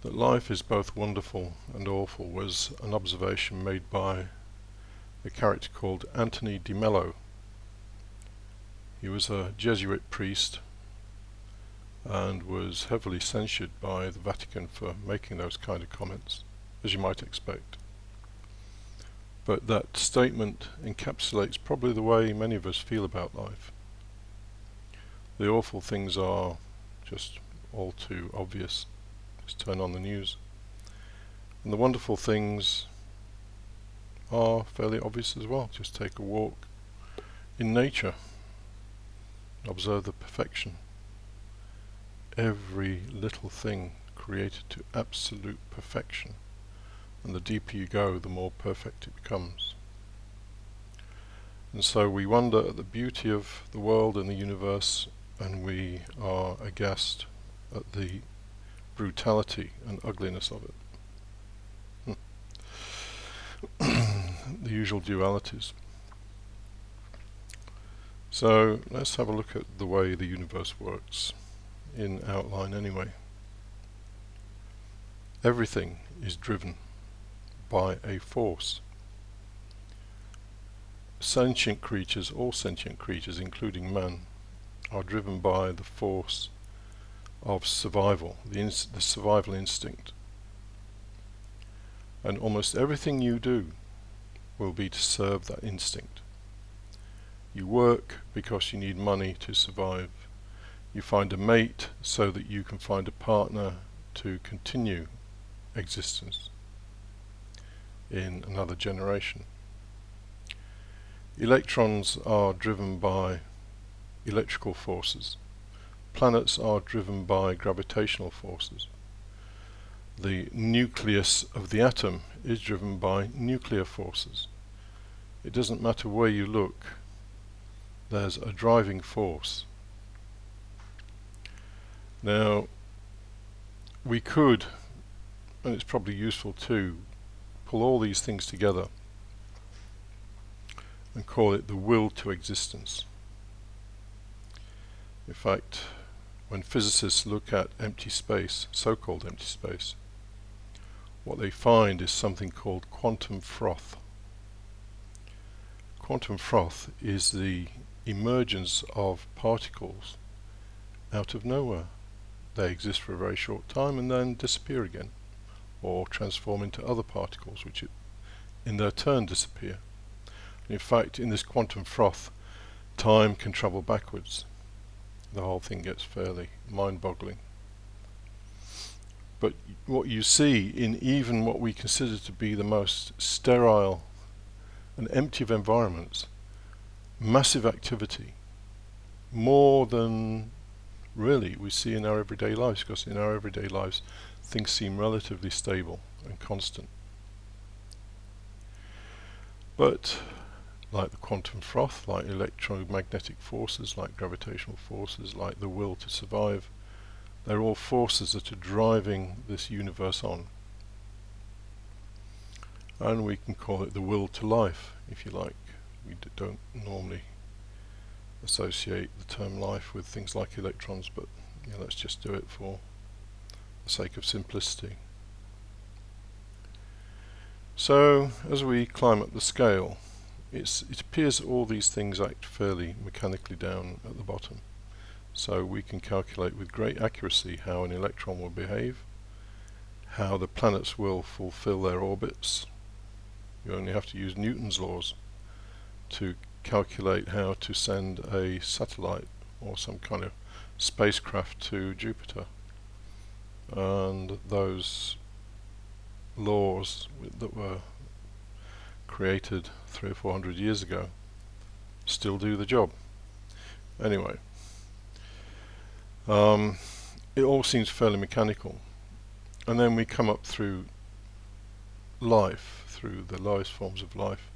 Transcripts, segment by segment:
That life is both wonderful and awful was an observation made by a character called Anthony de Mello. He was a Jesuit priest and was heavily censured by the Vatican for making those kind of comments, as you might expect. But that statement encapsulates probably the way many of us feel about life. The awful things are just all too obvious. Just turn on the news. And the wonderful things are fairly obvious as well. Just take a walk in nature. Observe the perfection. Every little thing created to absolute perfection. And the deeper you go, the more perfect it becomes. And so we wonder at the beauty of the world and the universe, and we are aghast at the brutality and ugliness of it. The usual dualities. So let's have a look at the way the universe works, in outline anyway. Everything is driven by a force. Sentient creatures, all sentient creatures, including man, are driven by the force of survival, the survival instinct. And almost everything you do will be to serve that instinct. You work because you need money to survive. You find a mate so that you can find a partner to continue existence in another generation. Electrons are driven by electrical forces. Planets are driven by gravitational forces. The nucleus of the atom is driven by nuclear forces. It doesn't matter where you look, there's a driving force. Now, we could, and it's probably useful too, pull all these things together and call it the will to existence. In fact, when physicists look at empty space, so-called empty space, what they find is something called quantum froth. Quantum froth is the emergence of particles out of nowhere. They exist for a very short time and then disappear again, or transform into other particles which in their turn disappear. In fact, in this quantum froth, time can travel backwards. The whole thing gets fairly mind-boggling. But what you see in even what we consider to be the most sterile and empty of environments, massive activity, more than really we see in our everyday lives, because in our everyday lives things seem relatively stable and constant. But like the quantum froth, like electromagnetic forces, like gravitational forces, like the will to survive, they're all forces that are driving this universe on. And we can call it the will to life, if you like. We don't normally associate the term life with things like electrons, but let's just do it for the sake of simplicity. So, as we climb up the scale, it appears all these things act fairly mechanically down at the bottom. So we can calculate with great accuracy how an electron will behave, how the planets will fulfill their orbits. You only have to use Newton's laws to calculate how to send a satellite or some kind of spacecraft to Jupiter. And those laws that were created 300 or 400 years ago still do the job. Anyway, it all seems fairly mechanical, and then we come up through life, through the lowest forms of life.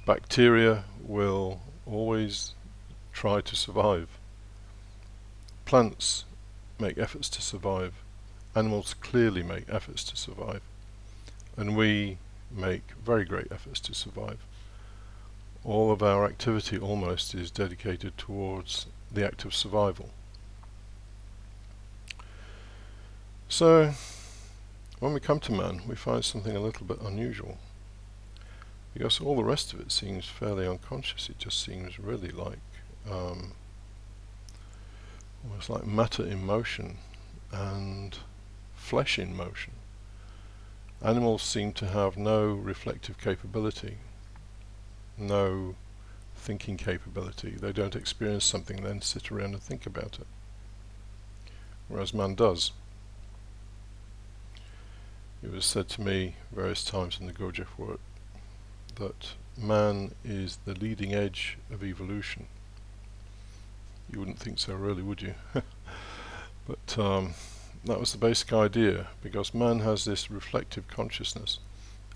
Bacteria will always try to survive. Plants make efforts to survive. Animals clearly make efforts to survive, and we make very great efforts to survive. All of our activity almost is dedicated towards the act of survival. So when we come to man, we find something a little bit unusual, because all the rest of it seems fairly unconscious. It just seems really like almost like matter in motion and flesh in motion. Animals seem to have no reflective capability, no thinking capability. They don't experience something and then sit around and think about it, whereas man does. It was said to me various times in the Gurdjieff work that man is the leading edge of evolution. You wouldn't think so, really, would you? But that was the basic idea, because man has this reflective consciousness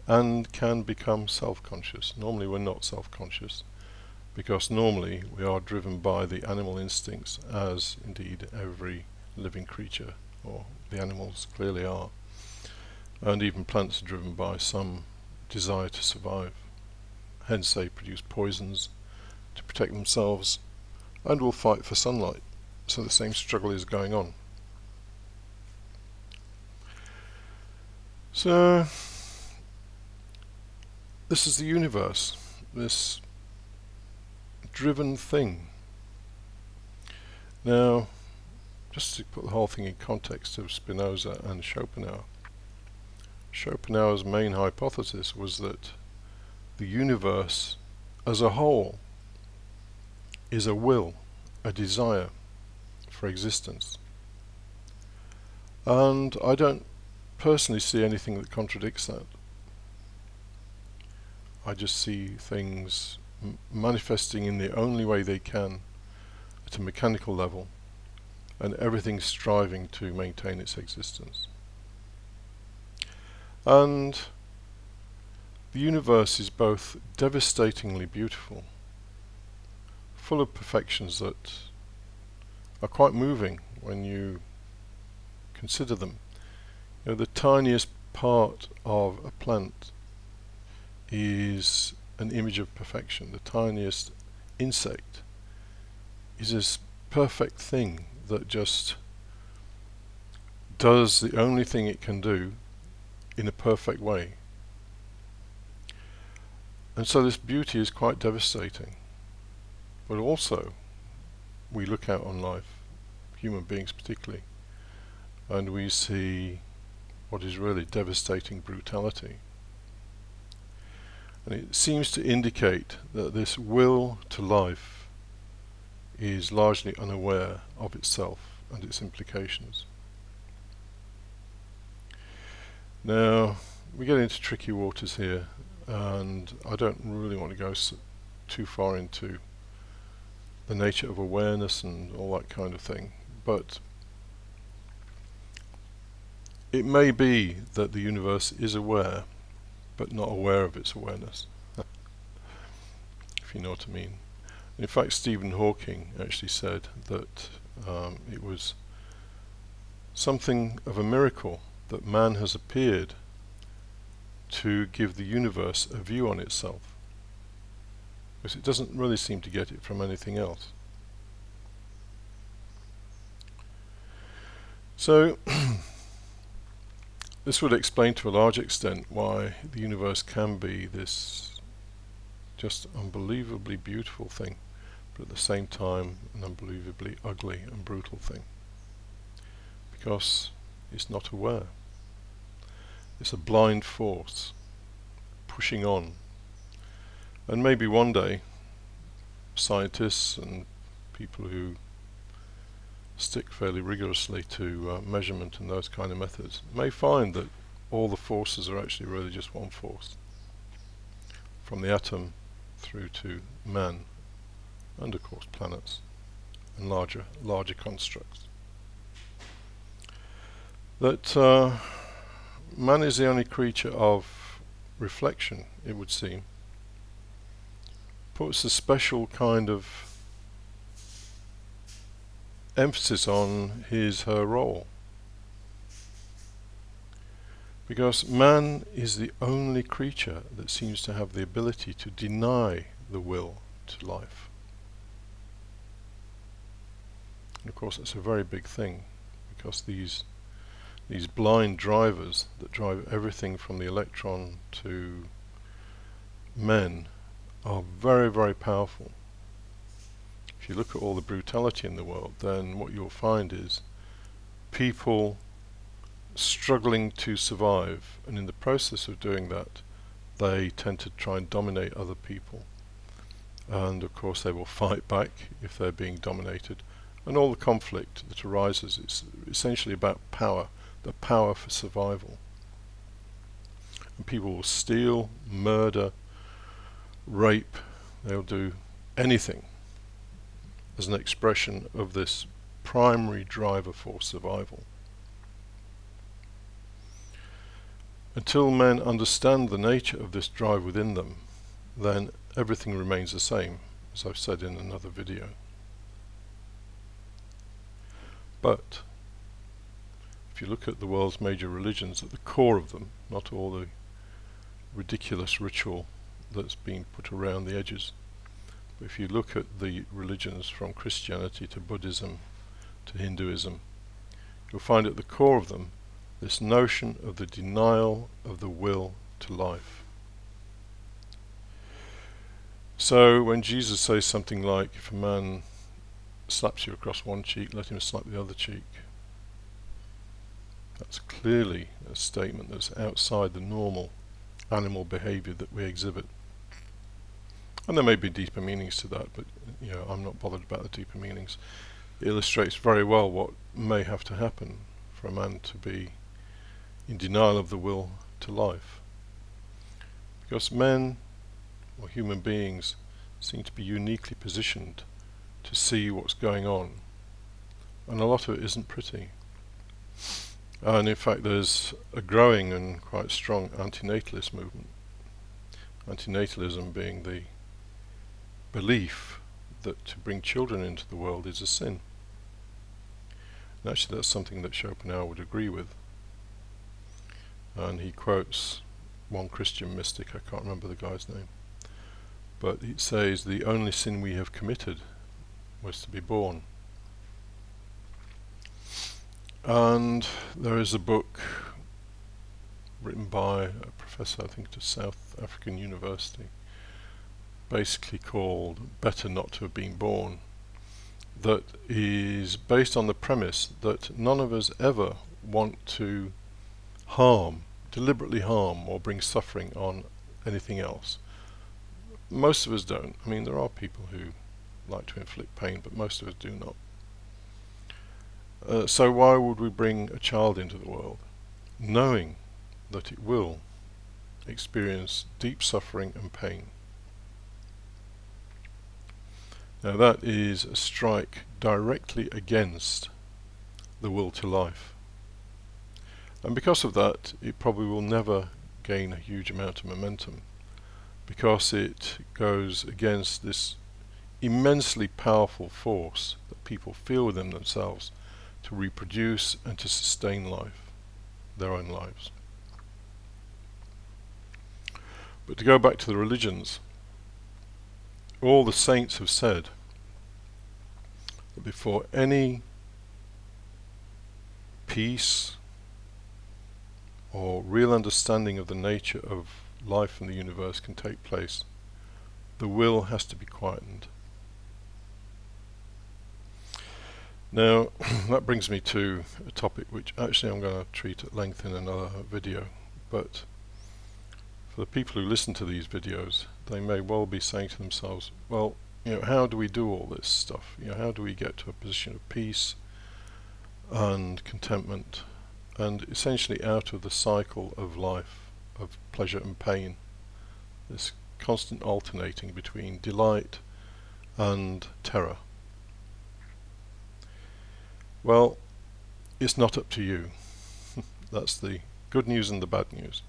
and can become self-conscious. Normally we're not self-conscious, because normally we are driven by the animal instincts, as indeed every living creature, or the animals clearly are. And even plants are driven by some desire to survive. Hence they produce poisons to protect themselves and will fight for sunlight. So the same struggle is going on. So this is the universe, this driven thing. Now, just to put the whole thing in context of Spinoza and Schopenhauer, Schopenhauer's main hypothesis was that the universe as a whole is a will, a desire for existence. And I don't personally see anything that contradicts that. I just see things manifesting in the only way they can at a mechanical level, and everything striving to maintain its existence. And the universe is both devastatingly beautiful, full of perfections that are quite moving when you consider them. You know, the tiniest part of a plant is an image of perfection. The tiniest insect is this perfect thing that just does the only thing it can do in a perfect way. And so this beauty is quite devastating. But also, we look out on life, human beings particularly, and we see what is really devastating brutality. And it seems to indicate that this will to life is largely unaware of itself and its implications. Now, we get into tricky waters here, and I don't really want to go too far into the nature of awareness and all that kind of thing, but it may be that the universe is aware, but not aware of its awareness, if you know what I mean. In fact, Stephen Hawking actually said that it was something of a miracle that man has appeared to give the universe a view on itself, because it doesn't really seem to get it from anything else. So this would explain to a large extent why the universe can be this just unbelievably beautiful thing, but at the same time an unbelievably ugly and brutal thing, because it's not aware. It's a blind force pushing on. And maybe one day scientists and people who stick fairly rigorously to measurement and those kind of methods may find that all the forces are actually really just one force, from the atom through to man, and of course planets and larger constructs. That man is the only creature of reflection, it would seem, puts a special kind of emphasis on her role, because man is the only creature that seems to have the ability to deny the will to life. And of course that's a very big thing, because these these blind drivers that drive everything from the electron to men, are very, very powerful. If you look at all the brutality in the world, then what you'll find is people struggling to survive, and in the process of doing that, they tend to try and dominate other people. And of course they will fight back if they're being dominated. And all the conflict that arises is essentially about power, the power for survival. And people will steal, murder, rape, they'll do anything as an expression of this primary driver for survival. Until men understand the nature of this drive within them, then everything remains the same, as I've said in another video. But if you look at the world's major religions, at the core of them, not all the ridiculous ritual that's been put around the edges, but if you look at the religions from Christianity to Buddhism to Hinduism, you'll find at the core of them this notion of the denial of the will to life. So when Jesus says something like, if a man slaps you across one cheek, let him slap the other cheek, that's clearly a statement that's outside the normal animal behavior that we exhibit. And there may be deeper meanings to that, but I'm not bothered about the deeper meanings. It illustrates very well what may have to happen for a man to be in denial of the will to life. Because men, or human beings, seem to be uniquely positioned to see what's going on, and a lot of it isn't pretty. And in fact there's a growing and quite strong anti-natalist movement. Anti-natalism being the belief that to bring children into the world is a sin. And actually that's something that Schopenhauer would agree with. And he quotes one Christian mystic, I can't remember the guy's name, but he says the only sin we have committed was to be born. And there is a book written by a professor, I think, at a South African university, basically called Better Not to Have Been Born, that is based on the premise that none of us ever want to deliberately harm or bring suffering on anything else. Most of us don't. I mean, there are people who like to inflict pain, but most of us do not. So why would we bring a child into the world, knowing that it will experience deep suffering and pain? Now that is a strike directly against the will to life. And because of that, it probably will never gain a huge amount of momentum, because it goes against this immensely powerful force that people feel within themselves to reproduce and to sustain life, their own lives. But to go back to the religions, all the saints have said that before any peace or real understanding of the nature of life in the universe can take place, the will has to be quietened. Now that brings me to a topic which actually I'm going to treat at length in another video, but for the people who listen to these videos, they may well be saying to themselves, well, how do we do all this stuff? How do we get to a position of peace and contentment, and essentially out of the cycle of life, of pleasure and pain, this constant alternating between delight and terror? Well, it's not up to you. That's the good news and the bad news.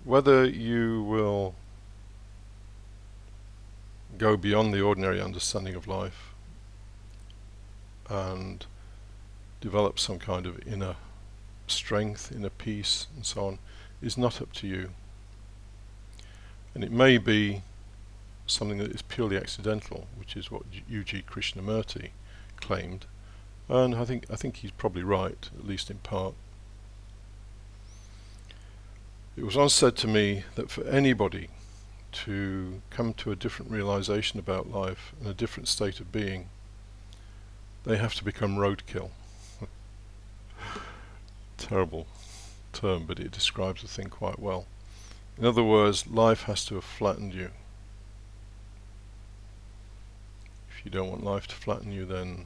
Whether you will go beyond the ordinary understanding of life and develop some kind of inner strength, inner peace and so on, is not up to you. And it may be something that is purely accidental, which is what U.G. Krishnamurti claimed, And I think he's probably right, at least in part. It was once said to me that for anybody to come to a different realization about life and a different state of being, they have to become roadkill. Terrible term, but it describes the thing quite well. In other words, life has to have flattened you. If you don't want life to flatten you, then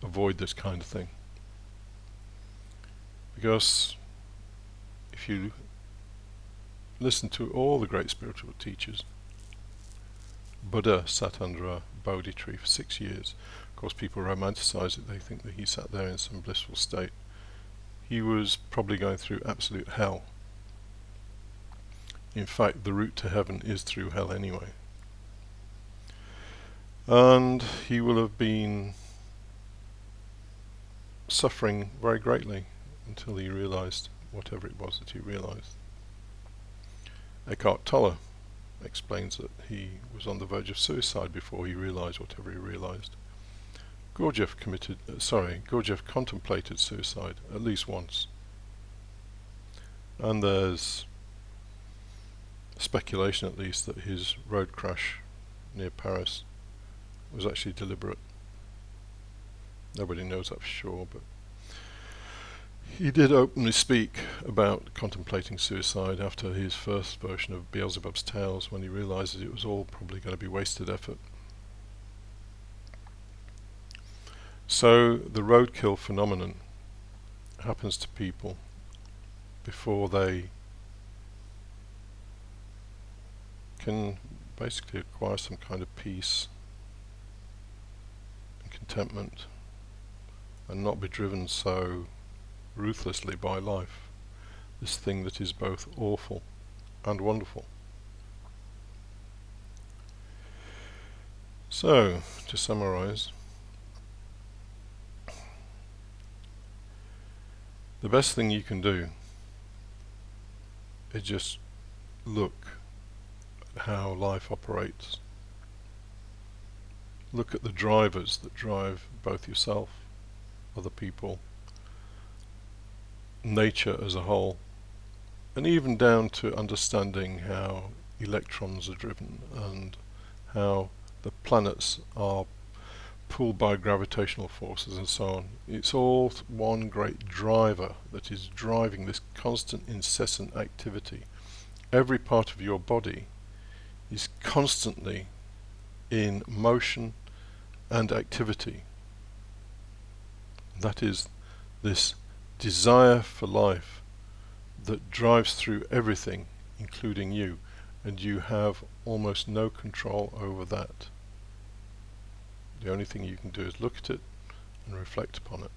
avoid this kind of thing. Because if you listen to all the great spiritual teachers, Buddha sat under a Bodhi tree for 6 years. Of course, people romanticize it. They think that he sat there in some blissful state. He was probably going through absolute hell. In fact, the route to heaven is through hell anyway. And he will have been suffering very greatly until he realized whatever it was that he realized. Eckhart Tolle explains that he was on the verge of suicide before he realized whatever he realized. Gurdjieff contemplated suicide at least once. And there's speculation, at least, that his road crash near Paris was actually deliberate. Nobody knows that for sure, but he did openly speak about contemplating suicide after his first version of Beelzebub's Tales, when he realized it was all probably going to be wasted effort. So the roadkill phenomenon happens to people before they can basically acquire some kind of peace and contentment and not be driven so ruthlessly by life, this thing that is both awful and wonderful. So, to summarize, the best thing you can do is just look at how life operates. Look at the drivers that drive both yourself, other people, nature as a whole, and even down to understanding how electrons are driven and how the planets are pulled by gravitational forces and so on. It's all one great driver that is driving this constant, incessant activity. Every part of your body is constantly in motion and activity. That is this desire for life that drives through everything, including you, and you have almost no control over that. The only thing you can do is look at it and reflect upon it.